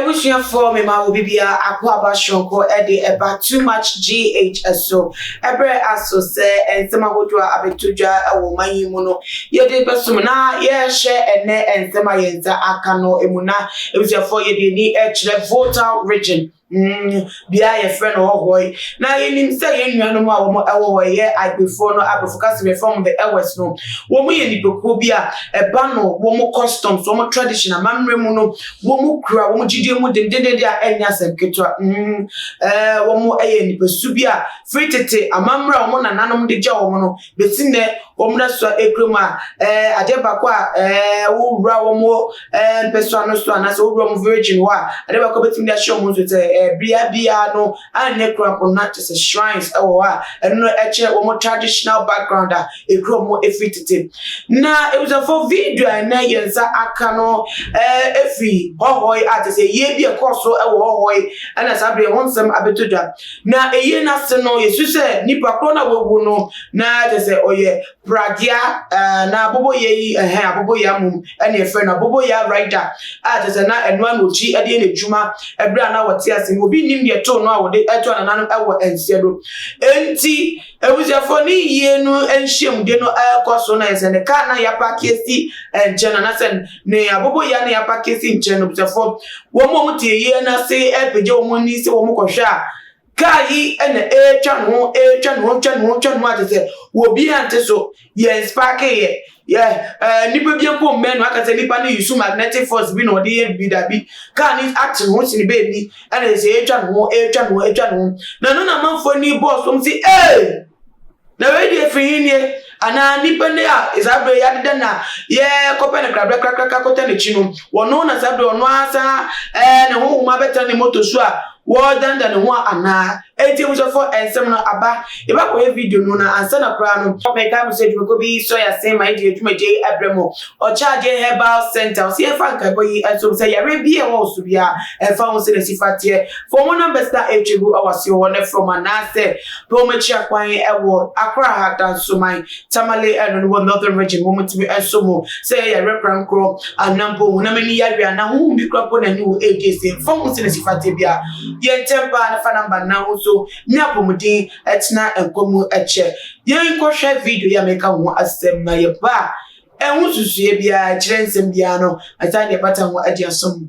Ebushia for me ma obibia akwaba shonko ede eba too much GHS so ebre aso se ensema hodwa abetudwa ewo manyimu no yede besum na ye share ene ensema yenza akano emuna ebushia for yede ni echle voter region bia ye friend hoy na yenim say yenuanu ma wo ewo ye agbefo no abefocus me from the West no wo mu ye nipeko bia eba no wo mu customs wo mu traditional mamre mu no wo mu kura wo mu gidie mu dendende dia enya semketwa wo mu eye nipesu bia free tete amamra wo mu nananom de gya wo mu no betine wo mu da so ekroma ade bakwa wo wura wo mu peso ano so ana so wo wura mu virgin wa ade bakwa betime dia show mu so te bia no anye kura ko na just shrines ewo wa eno eche wo mu traditional background ekro mu efitete na it was a for video na yenza akano efi hohoi atese ye bi ekoso ewo hohoi ana sabre wonsem abetodwa na eye na se no yesu se nipa kro na wogu no na atese oye pragia na bobo ye abobo ya mum ene efe na bobo ya rider atese na eno anochi ade ne djuma ebra na wote ase obi nim ye to no awode eto na nanom ewo ensiedo enti ebuzafo ni ye no enhiem de no ekoso na ese ne ka na ya pakesi enchena na sen ne abobo ya na ya pakesi enchena obuzafo wo mo tie ye na se epeje wo mo ni se wo mo kohwa kai ene etwa no atese wo bi ante so ye spark ye nipa bi ko men aka se nipa ni use magnetic force bi no de bi da bi ka ni act ho sin baby ene se etwa no na no na manfo ni boss om si na we dey free ni ana nipa ne a isabe ya de na ye kope ne krakra kote ne chino wono na sabe ono asa ne ho ma beta ne moto so a wo danda ne ho ana enti wo so for ensem no aba e ba ko video no na ansa na kra no me ka message ko bi so ya say my dey dwuma je abremo o charge herbal center so ye fa nka boyi enso say ya re bi e wo so bia e fa won se ne sifatie for mo number star echigu awase wo ne from anase promechi akwan e wo akra hata so my tamale and no northern region moment me enso mo say ya re pran kro anampo wo na mani ya ria na hu bi kro po na ni wo ADC fa won se ne sifatie bia ye tempa na fa number na so mi apomudin etna enkomu eche yen ko hwe video ya meka ho asem na ye ba enhu susue bia kirensem bia no ata de bata ho adi asom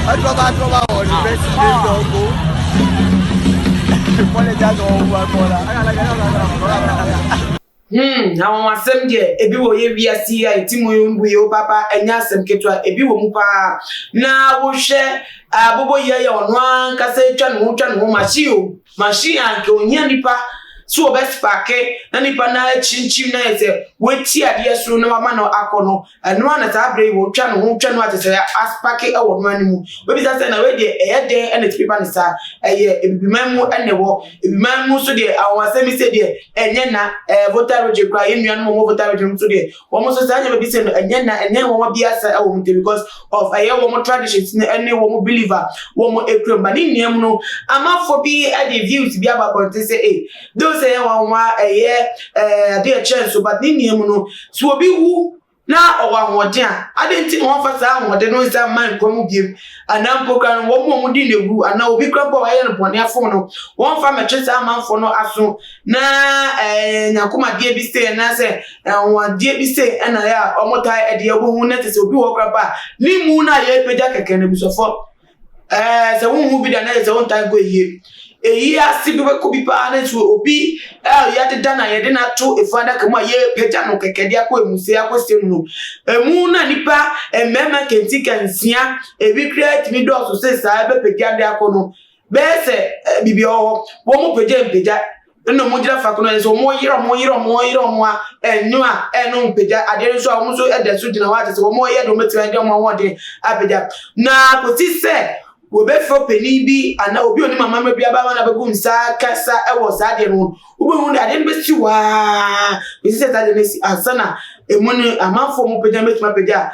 I drop on the best na won asem de ebi wo ye wiase ya etimo yombu ye papa enya asem ketwa ebi wo mu pa na wo hwe abobo ye ya ono an kasa etwa no machi anke onya nipa so best pake na nipa na chinchim na ese weti ade so na mama no akono eno na sabre wo twa no atese aspake e wo no animu we bi say na we de eyede ene tipa ni sa eye ebibimamu ene wo ebibimamu so de awon asemi se de enye na voter region kra yenuan mo voter region so de wo mo so sa nya bi se no enye wo bi asa e wo mte because of aye wo mo traditions ene wo mo believer wo mo ekromba ni niam no amafo bi e de views bi ababonte say say wa ade a chance but ni niam no so obi wu na owa hode a adenti no fa sa hode no sa man komu biem anampo kan wo mo di na wu ana obi krabo wa ye no bone afo no won fa metwe sa manfo no aso na nyakoma die bi say na say won die bi say na ya omotai ede hu na tese obi wo kraba ni mu na ye peja keke na bisofo se hu bi da na se won tai go yie eyi asibi we ko bi pa na so obi ya de dana ye de na to efanda kama ye peja no kekede akọ emuse akọ no emu na nipa emema kenti kansia ebi create mi do so se sa be peja de akọ no be se bibi wo mo peja no mo jira fa kono so mo yiro a enyu a enu peja ade so a mo so ede so dina wa te so mo ye do meti ade mo wode apeja na ko ti se we be for penny bi ana obi oni mama ma bi aba na begum sa kasa e wo sa de no ube hu ade be si wa bi se ta de nesi asana emunu amanfo mo pejam betuma peja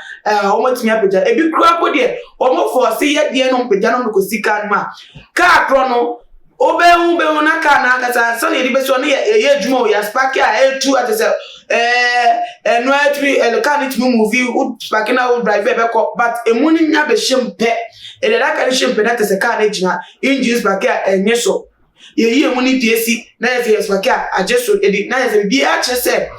o mo timi apeja e bi kura ko de o mo for se ye de no peja no ko sika ma ka kro no obe hu na ka na kasa so ne de be so ne ye adwuma o ya spark a etu atese no atri el kan it movie u spark na u drive be ko but emunu nya be shempe e de da ka shempe na tese ka na gina engine spark a enye so ye emunu diesi na ye spark a ajeso e di na ye bi a chese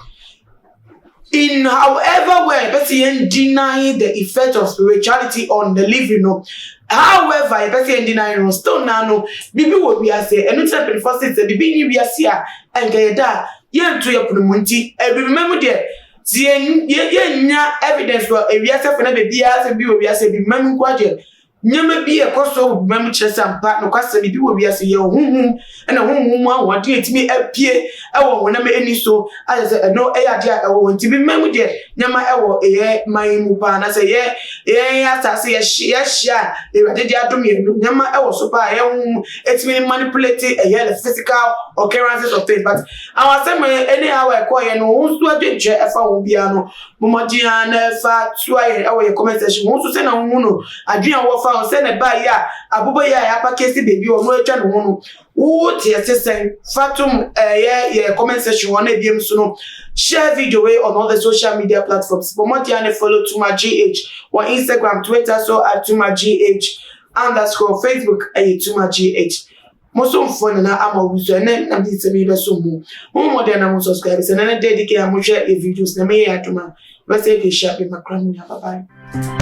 in however way person denying the effect of spirituality on the living no. However, a person denying no still no bibi wo bia say enu tell 24 say bibi ni bia say a enke da ye nto ye promonti e bibi memu de ye nya evidence for e bia say for na bia say bi wo bia say bibi memu kwaje nyama bi e koso memu kire sampa no kwasa bibi wo bia say ye huhu na huhu mu awon de etimi apie e wo wona me eni so as say no e ya dia e wo nti bi memu de nyama e wo e man mu pa na say ye asase ye shia e wade dia dom ye nyama e wo so pa ye huhu etimi manipulate e ye the physical occurrences of things but our say any how e ko ye no wo so adwenche e fa wo bia no momodia na fa tua ye e wo ye comment section wo so say na wo no adwen wo fa say na ba ya abubo ya pa kesi baby o no etwa no no wo tie sesen fatum ye comment section won na biem so no share video way on all the social media platforms momodia na follow Tuma GH on Instagram Twitter so at Tuma GH _ Facebook Tuma GH moso mfone na ama wuzo ene na bi semi be so mu mo de na mo subscribe se na dedicate am share videos na me ya Tuma we say dey share be makram ya bye bye.